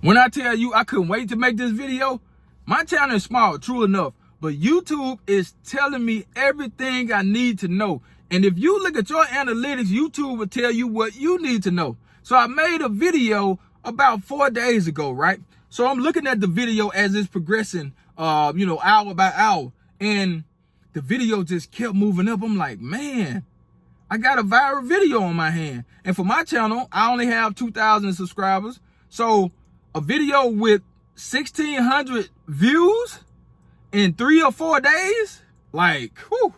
When I tell you I couldn't wait to make this video, my channel is small, true enough, but YouTube is telling me everything I need to know. And if you look at your analytics, YouTube will tell you what you need to know. So I made a video about 4 days ago, right? So I'm looking at the video as it's progressing, hour by hour. And the video just kept moving up. I'm like, man, I got a viral video on my hand. And for my channel, I only have 2,000 subscribers. So a video with 1,600 views in 3 or 4 days, like, whew,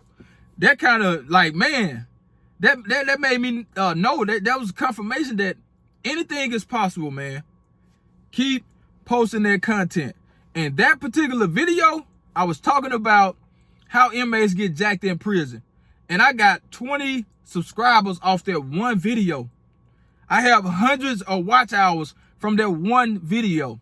that kind of, like, man, that made me know that was confirmation that anything is possible, man. Keep posting that content. And that particular video, I was talking about how inmates get jacked in prison. And I got 20 subscribers off that one video. I have hundreds of watch hours from that one video.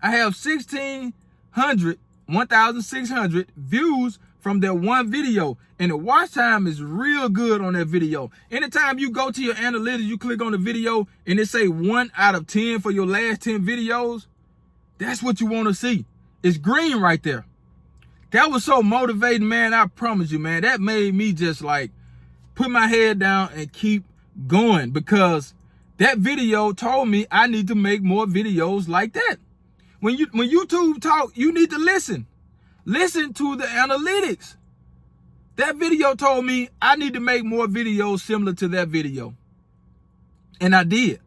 I have 1,600 views from that one video. And the watch time is real good on that video. Anytime you go to your analytics, you click on the video and it say 1 out of 10 for your last 10 videos. That's what you want to see. It's green right there. That was so motivating, man. I promise you, man. That made me just like put my head down and keep going, because that video told me I need to make more videos like that. When YouTube talk, you need to listen. Listen to the analytics. That video told me I need to make more videos similar to that video. And I did.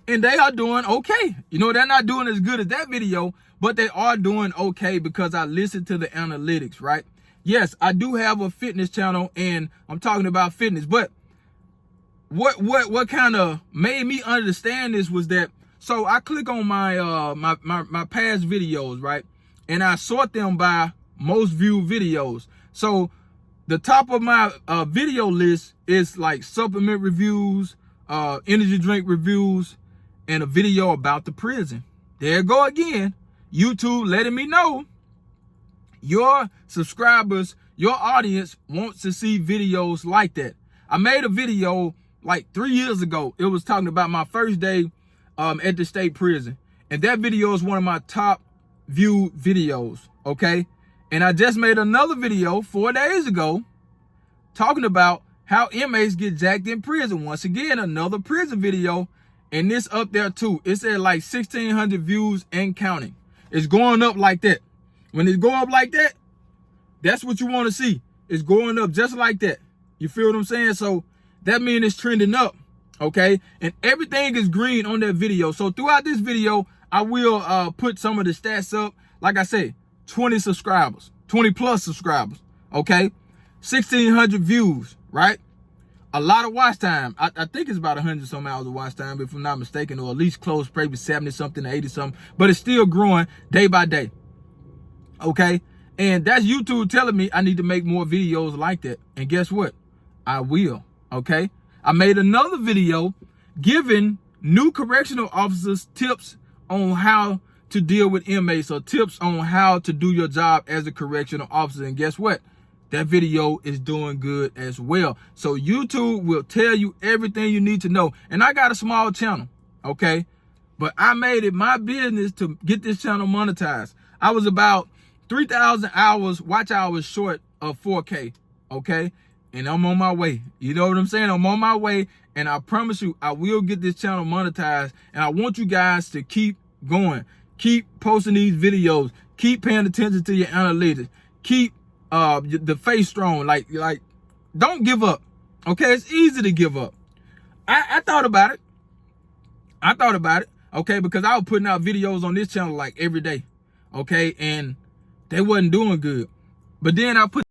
And they are doing okay. You know, they're not doing as good as that video, but they are doing okay because I listened to the analytics, right? Yes, I do have a fitness channel and I'm talking about fitness, but what kind of made me understand this was that, so I click on my my past videos, right? And I sort them by most viewed videos. So the top of my video list is like supplement reviews, energy drink reviews, and a video about the prison. There you go again. YouTube letting me know your subscribers, your audience wants to see videos like that. I made a video like 3 years ago. It was talking about my first day at the state prison. And that video is one of my top viewed videos, okay? And I just made another video 4 days ago talking about how inmates get jacked in prison. Once again, another prison video. And this up there too. It's at like 1,600 views and counting. It's going up like that. When it go up like that, that's what you want to see. It's going up just like that. You feel what I'm saying? So that means it's trending up, okay? And everything is green on that video. So throughout this video, I will put some of the stats up. Like I said, 20 subscribers, 20 plus subscribers, okay? 1,600 views, right? A lot of watch time. I think it's about 100 some hours of watch time, if I'm not mistaken, or at least close, maybe 70 something to 80 something, but it's still growing day by day. Okay. And that's YouTube telling me I need to make more videos like that. And guess what? I will. Okay. I made another video giving new correctional officers tips on how to deal with inmates, or tips on how to do your job as a correctional officer. And guess what? That video is doing good as well. So YouTube will tell you everything you need to know. And I got a small channel, okay? But I made it my business to get this channel monetized. I was about 3,000 watch hours short of 4K, okay? And I'm on my way. You know what I'm saying? I'm on my way. And I promise you, I will get this channel monetized. And I want you guys to keep going. Keep posting these videos. Keep paying attention to your analytics. Keep the face strong. Like don't give up. Okay, it's easy to give up. I thought about it. Okay, because I was putting out videos on this channel like every day. Okay, and they wasn't doing good. But then I put